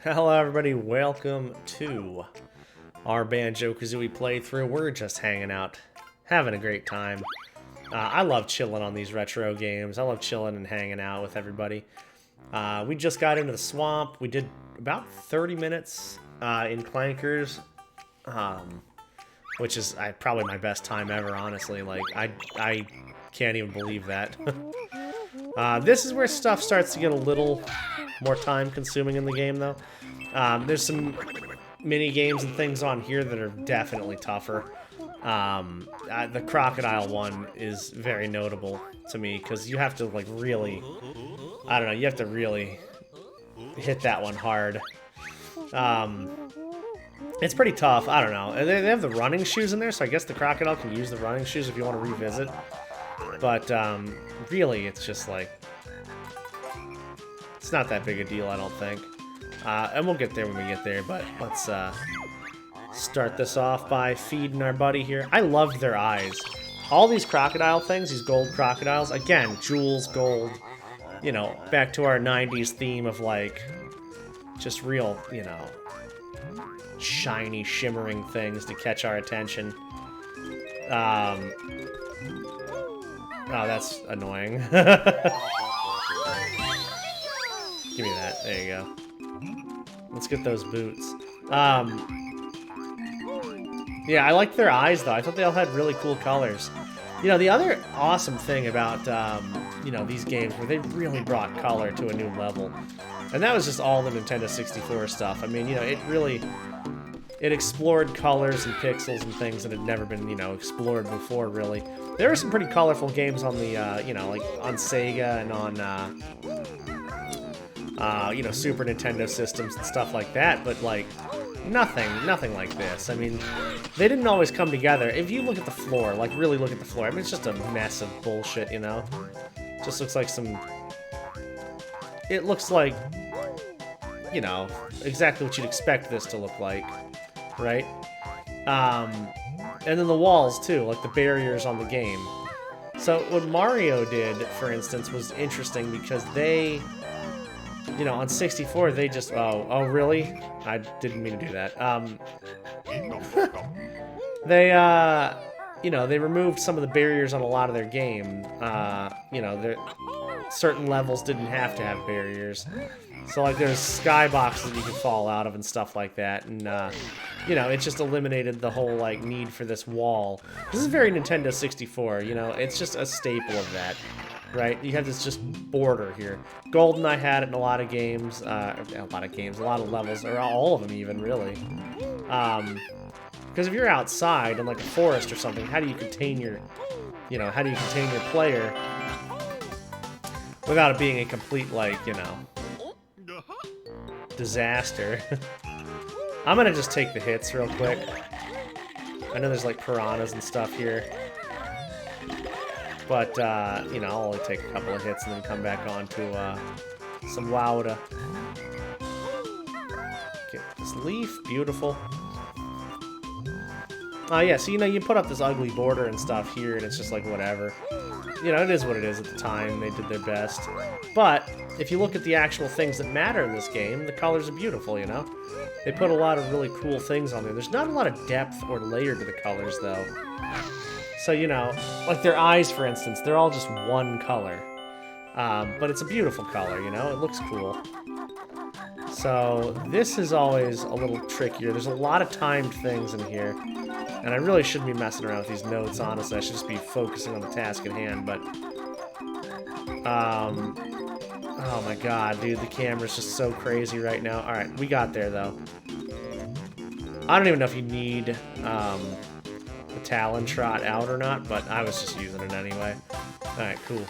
Hello everybody, welcome to our Banjo-Kazooie playthrough. We're just hanging out, having a great time. I love chilling on these retro games. I love chilling and hanging out with everybody. We just got into the swamp. We did about 30 minutes in Clankers, which is probably my best time ever, honestly. Like, I can't even believe that. This is where stuff starts to get a little more time-consuming in the game, though. There's some mini games and things on here that are definitely tougher. The crocodile one is very notable to me because you have to like really, I don't know, you have to really hit that one hard. It's pretty tough. I don't know. And they have the running shoes in there, so I guess the crocodile can use the running shoes if you want to revisit. But really, it's just like, it's not that big a deal, I don't think. And we'll get there when we get there, but let's start this off by feeding our buddy here. I loved their eyes. All these crocodile things, these gold crocodiles, again, jewels, gold, you know, back to our 90s theme of like, just real, you know, shiny, shimmering things to catch our attention. Oh, that's annoying. Give me that. There you go. Let's get those boots. Yeah, I like their eyes, though. I thought they all had really cool colors. You know, the other awesome thing about, you know, these games where they really brought color to a new level. And that was just all the Nintendo 64 stuff. I mean, you know, it explored colors and pixels and things that had never been, you know, explored before, really. There were some pretty colorful games on the, you know, like on Sega and on, you know, Super Nintendo systems and stuff like that, but, like, nothing like this. I mean, they didn't always come together. If you look at the floor, like, really look at the floor, I mean, it's just a mess of bullshit, you know? Just looks like some... It looks like, you know, exactly what you'd expect this to look like, right? And then the walls, too, like the barriers on the game. So what Mario did, for instance, was interesting because they... You know, on 64, they just... Oh, really? I didn't mean to do that. They, you know, they removed some of the barriers on a lot of their game. You know, certain levels didn't have to have barriers. So, like, there's skyboxes you could fall out of and stuff like that. And, you know, it just eliminated the whole, like, need for this wall. This is very Nintendo 64, you know? It's just a staple of that. Right? You have this just border here. GoldenEye had it in a lot of games, a lot of levels, or all of them even, really. Because if you're outside in like a forest or something, how do you contain your, you know, how do you contain your player without it being a complete, like, you know, disaster? I'm gonna just take the hits real quick. I know there's like piranhas and stuff here. But, you know, I'll only take a couple of hits and then come back on to some Wowda. Get this leaf. Beautiful. Yeah, so, you know, you put up this ugly border and stuff here, and it's just like, whatever. You know, it is what it is at the time. They did their best. But, if you look at the actual things that matter in this game, the colors are beautiful, you know? They put a lot of really cool things on there. There's not a lot of depth or layer to the colors, though. So, you know, like their eyes, for instance, they're all just one color. But it's a beautiful color, you know? It looks cool. So, this is always a little trickier. There's a lot of timed things in here. And I really shouldn't be messing around with these notes, honestly. I should just be focusing on the task at hand, but... oh my god, dude, the camera's just so crazy right now. Alright, we got there, though. I don't even know if you need, the Talon Trot out or not, but I was just using it anyway. Alright, cool.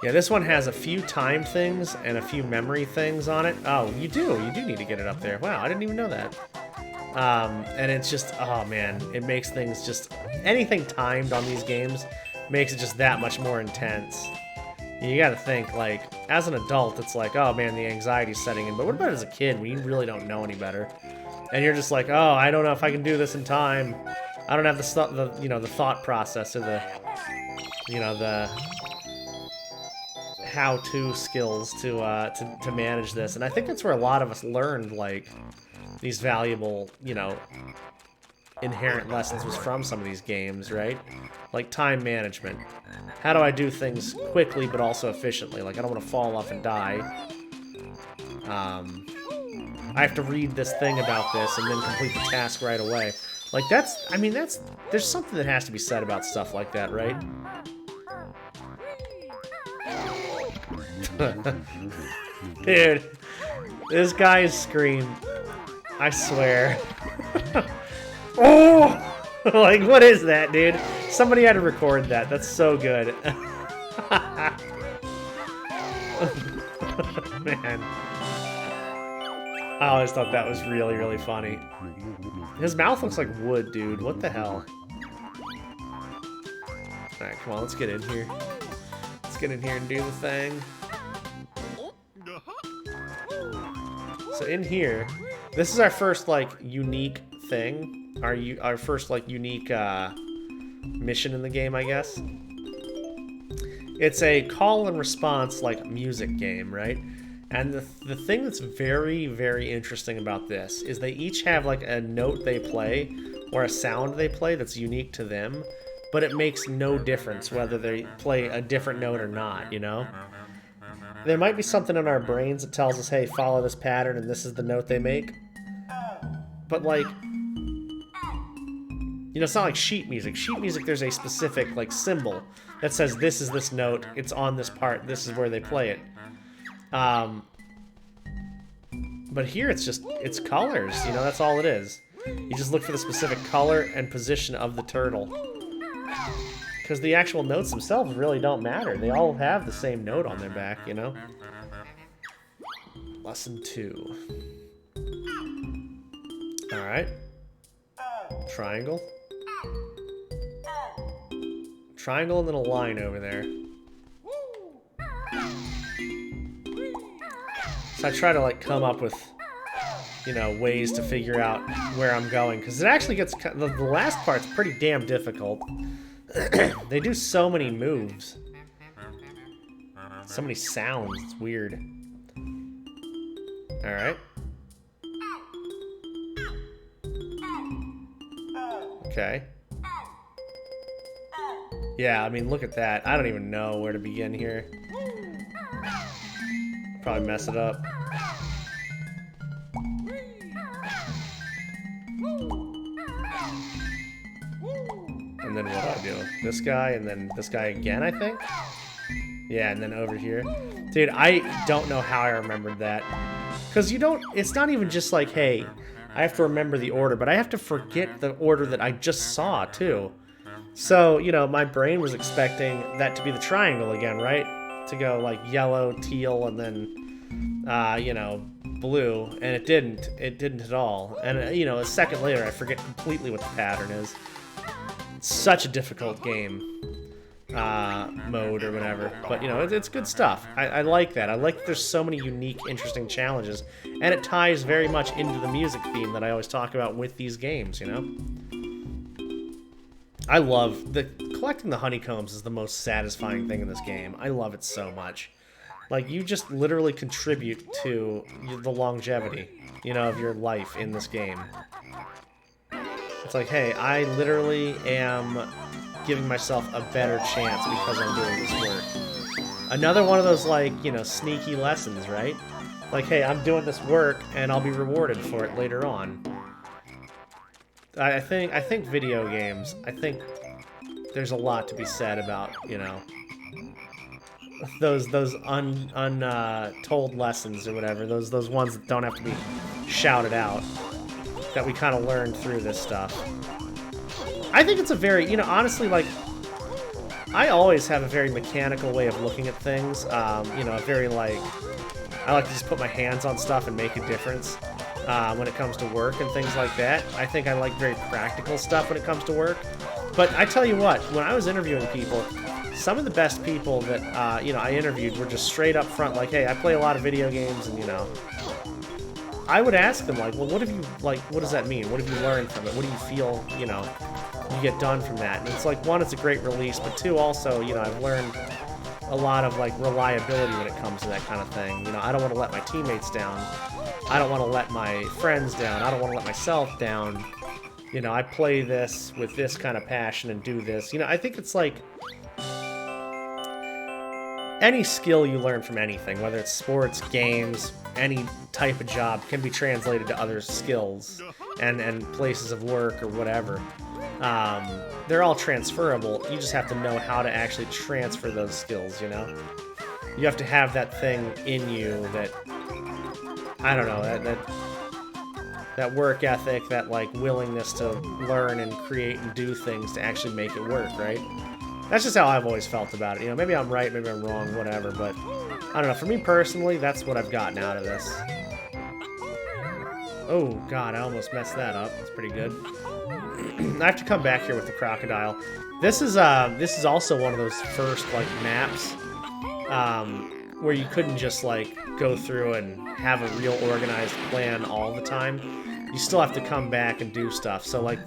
Yeah, this one has a few time things and a few memory things on it. Oh, you do need to get it up there. Wow, I didn't even know that. And it's just, oh man, it makes things just, anything timed on these games makes it just that much more intense. You gotta think, like, as an adult, it's like, oh man, the anxiety's setting in, but what about as a kid when you really don't know any better? And you're just like, oh, I don't know if I can do this in time. I don't have you know, the thought process or the, you know, the how-to skills to manage this, and I think that's where a lot of us learned, like, these valuable, you know, inherent lessons was from some of these games, right? Like time management. How do I do things quickly but also efficiently? Like, I don't want to fall off and die. I have to read this thing about this and then complete the task right away. Like, that's, I mean, that's, there's something that has to be said about stuff like that, right? Dude, this guy's scream. I swear. Oh! Like, what is that, dude? Somebody had to record that. That's so good. Man. I always thought that was really, really funny. His mouth looks like wood, dude. What the hell? Alright, come on, let's get in here. Let's get in here and do the thing. So in here, this is our first, like, unique thing. Our first, like, unique mission in the game, I guess. It's a call and response, like, music game, right? And the thing that's very, very interesting about this is they each have, like, a note they play or a sound they play that's unique to them, but it makes no difference whether they play a different note or not, you know? There might be something in our brains that tells us, hey, follow this pattern and this is the note they make. But, like, you know, it's not like sheet music. Sheet music, there's a specific, like, symbol that says this is this note, it's on this part, this is where they play it. But here it's just, it's colors, you know, that's all it is. You just look for the specific color and position of the turtle. Because the actual notes themselves really don't matter. They all have the same note on their back, you know? Lesson 2. Alright. Triangle. Triangle and then a line over there. So I try to, like, come up with, you know, ways to figure out where I'm going. Because it actually gets, the last part's pretty damn difficult. They do so many moves. So many sounds, it's weird. Alright. Okay. Yeah, I mean, look at that. I don't even know where to begin here. Probably mess it up. And then what do I do? This guy, and then this guy again, I think? Yeah, and then over here. Dude, I don't know how I remembered that. Because you don't, it's not even just like, hey, I have to remember the order, but I have to forget the order that I just saw, too. So, you know, my brain was expecting that to be the triangle again, right? To go, like, yellow, teal, and then, you know, blue. And it didn't. It didn't at all. And, you know, a second later, I forget completely what the pattern is. It's such a difficult game. Mode or whatever. But, you know, it's good stuff. I like that. I like that there's so many unique, interesting challenges. And it ties very much into the music theme that I always talk about with these games, you know? I love collecting the honeycombs is the most satisfying thing in this game. I love it so much. Like, you just literally contribute to the longevity, you know, of your life in this game. It's like, hey, I literally am giving myself a better chance because I'm doing this work. Another one of those, like, you know, sneaky lessons, right? Like, hey, I'm doing this work and I'll be rewarded for it later on. I think video games, I think there's a lot to be said about, you know, those untold lessons or whatever, those ones that don't have to be shouted out, that we kind of learned through this stuff. I think it's a very, you know, honestly, like, I always have a very mechanical way of looking at things, you know, a very, like, I like to just put my hands on stuff and make a difference. When it comes to work and things like that. I think I like very practical stuff when it comes to work. But I tell you what, when I was interviewing people, some of the best people that, you know, I interviewed were just straight up front, like, hey, I play a lot of video games, and, you know, I would ask them, like, well, what have you, like, what does that mean? What have you learned from it? What do you feel, you know, you get done from that? And it's like, one, it's a great release, but two, also, you know, I've learned a lot of like reliability when it comes to that kind of thing. You know, I don't want to let my teammates down. I don't want to let my friends down. I don't want to let myself down. You know, I play this with this kind of passion and do this. You know, I think it's like any skill you learn from anything, whether it's sports, games, any type of job, can be translated to other skills and places of work or whatever. They're all transferable. You just have to know how to actually transfer those skills, you know? You have to have that thing in you that, I don't know, that work ethic, that like willingness to learn and create and do things to actually make it work, right? That's just how I've always felt about it. You know, maybe I'm right, maybe I'm wrong, whatever, but I don't know. For me personally, that's what I've gotten out of this. Oh, God, I almost messed that up. That's pretty good. I have to come back here with the crocodile. This is also one of those first, like, maps where you couldn't just, like, go through and have a real organized plan all the time. You still have to come back and do stuff. So, like,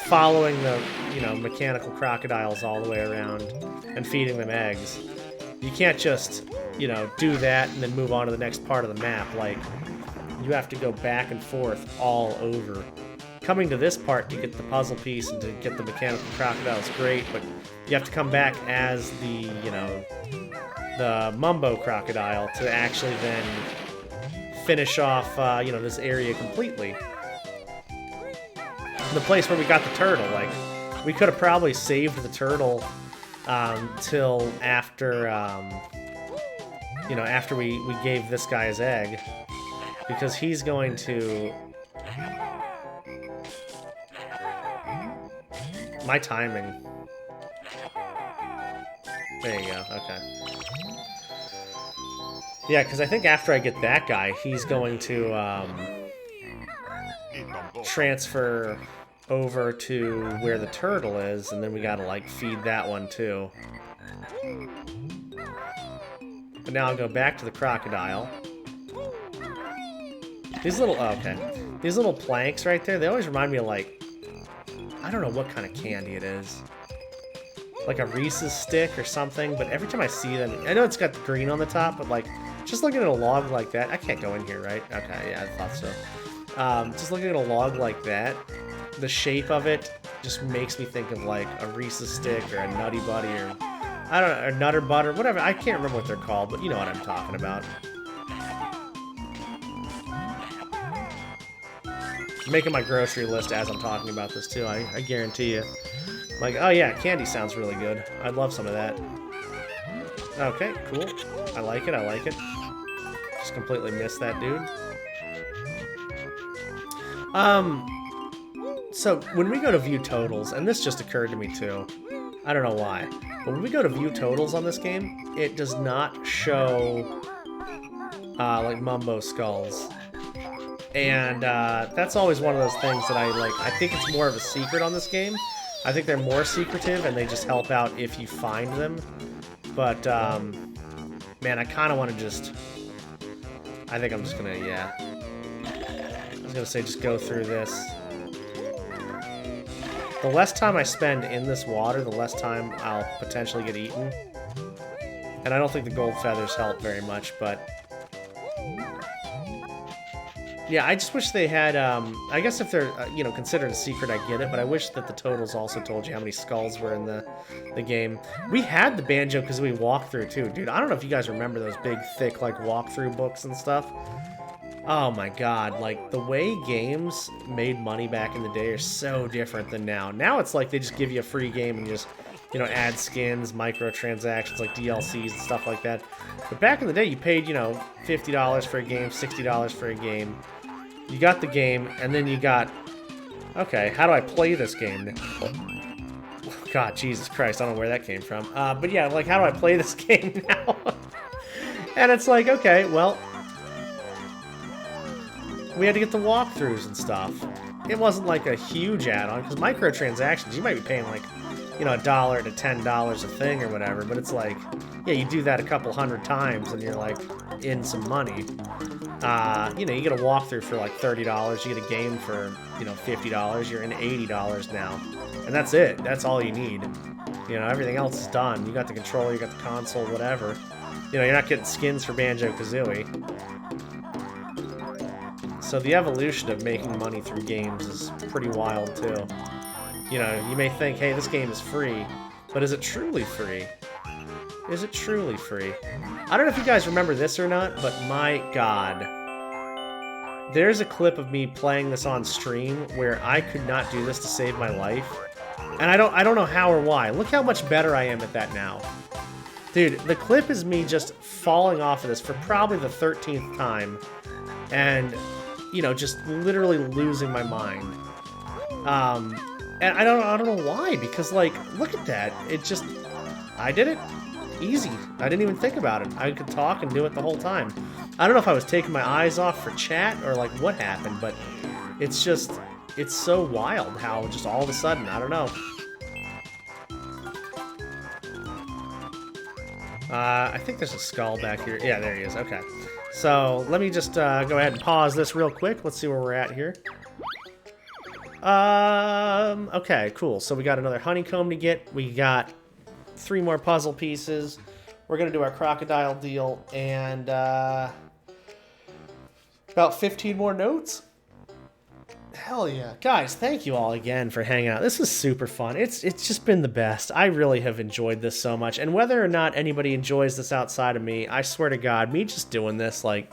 following the, you know, mechanical crocodiles all the way around and feeding them eggs. You can't just, you know, do that and then move on to the next part of the map. Like, you have to go back and forth all over. Coming to this part to get the puzzle piece and to get the mechanical crocodile is great, but you have to come back as the, you know, the Mumbo crocodile to actually then finish off, you know, this area completely. The place where we got the turtle, like, we could have probably saved the turtle till after, you know, after we gave this guy his egg, because he's going to... My timing. There you go, okay. Yeah, because I think after I get that guy, he's going to transfer over to where the turtle is, and then we gotta, like, feed that one, too. But now I'll go back to the crocodile. These little... Oh, okay. These little planks right there, they always remind me of, like... I don't know what kind of candy it is. Like a Reese's stick or something, but every time I see them... I know it's got the green on the top, but, like, just looking at a log like that... I can't go in here, right? Okay, yeah, I thought so. Just looking at a log like that, the shape of it just makes me think of, like, a Reese's stick or a Nutty Buddy or... I don't know, or Nutter Butter, whatever. I can't remember what they're called, but you know what I'm talking about. I'm making my grocery list as I'm talking about this, too. I guarantee you. Like, oh yeah, candy sounds really good. I'd love some of that. Okay, cool. I like it, I like it. Just completely missed that dude. So when we go to view totals, and this just occurred to me too, I don't know why, but when we go to view totals on this game, it does not show, like, Mumbo skulls. And, that's always one of those things that I think it's more of a secret on this game. I think they're more secretive, and they just help out if you find them. But, man, I kind of want to just... I think I'm just gonna, yeah. I was gonna say just go through this. The less time I spend in this water, the less time I'll potentially get eaten. And I don't think the gold feathers help very much, but... Yeah, I just wish they had, I guess if they're, you know, considered a secret, I get it, but I wish that the totals also told you how many skulls were in the game. We had the Banjo-Kazooie walkthrough, too, dude. I don't know if you guys remember those big, thick, like, walkthrough books and stuff. Oh my god, like, the way games made money back in the day are so different than now. Now it's like they just give you a free game and you just, you know, add skins, microtransactions, like DLCs and stuff like that. But back in the day, you paid, you know, $50 for a game, $60 for a game. You got the game, and then you got... Okay, how do I play this game? God, Jesus Christ, I don't know where that came from. But yeah, like, how do I play this game now? And it's like, okay, well... We had to get the walkthroughs and stuff. It wasn't like a huge add-on, because microtransactions, you might be paying like, you know, $1 to $10 a thing or whatever, but it's like, yeah, you do that a couple hundred times and you're like in some money. You know, you get a walkthrough for like $30, you get a game for, you know, $50, you're in $80 now. And that's it. That's all you need. You know, everything else is done. You got the controller, you got the console, whatever. You know, you're not getting skins for Banjo-Kazooie. So the evolution of making money through games is pretty wild, too. You know, you may think, hey, this game is free, but is it truly free? Is it truly free? I don't know if you guys remember this or not, but my god. There's a clip of me playing this on stream where I could not do this to save my life. And I don't know how or why. Look how much better I am at that now. Dude, the clip is me just falling off of this for probably the 13th time. And, you know, just literally losing my mind. And I don't know why, because, like, look at that. It just... I did it. Easy. I didn't even think about it. I could talk and do it the whole time. I don't know if I was taking my eyes off for chat or like what happened, but it's just, it's so wild how just all of a sudden, I don't know. I think there's a skull back here. Yeah, there he is. Okay. So let me just go ahead and pause this real quick. Let's see where we're at here. Okay, cool. So we got another honeycomb to get. We got 3 more puzzle pieces. We're gonna do our crocodile deal and about 15 more notes. Hell yeah. Guys, thank you all again for hanging out. This was super fun. It's just been the best. I really have enjoyed this so much. And whether or not anybody enjoys this outside of me, I swear to God, me just doing this, like...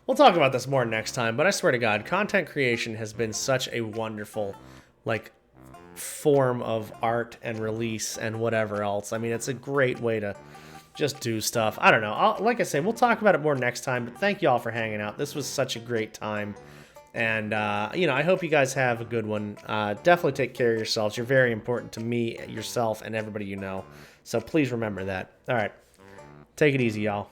We'll talk about this more next time, but I swear to God, content creation has been such a wonderful, like, form of art and release and whatever else. I mean, it's a great way to just do stuff. I don't know. Like I say, we'll talk about it more next time, but thank you all for hanging out. This was such a great time. And, you know, I hope you guys have a good one. Definitely take care of yourselves. You're very important to me, yourself, and everybody you know. So please remember that. All right. Take it easy, y'all.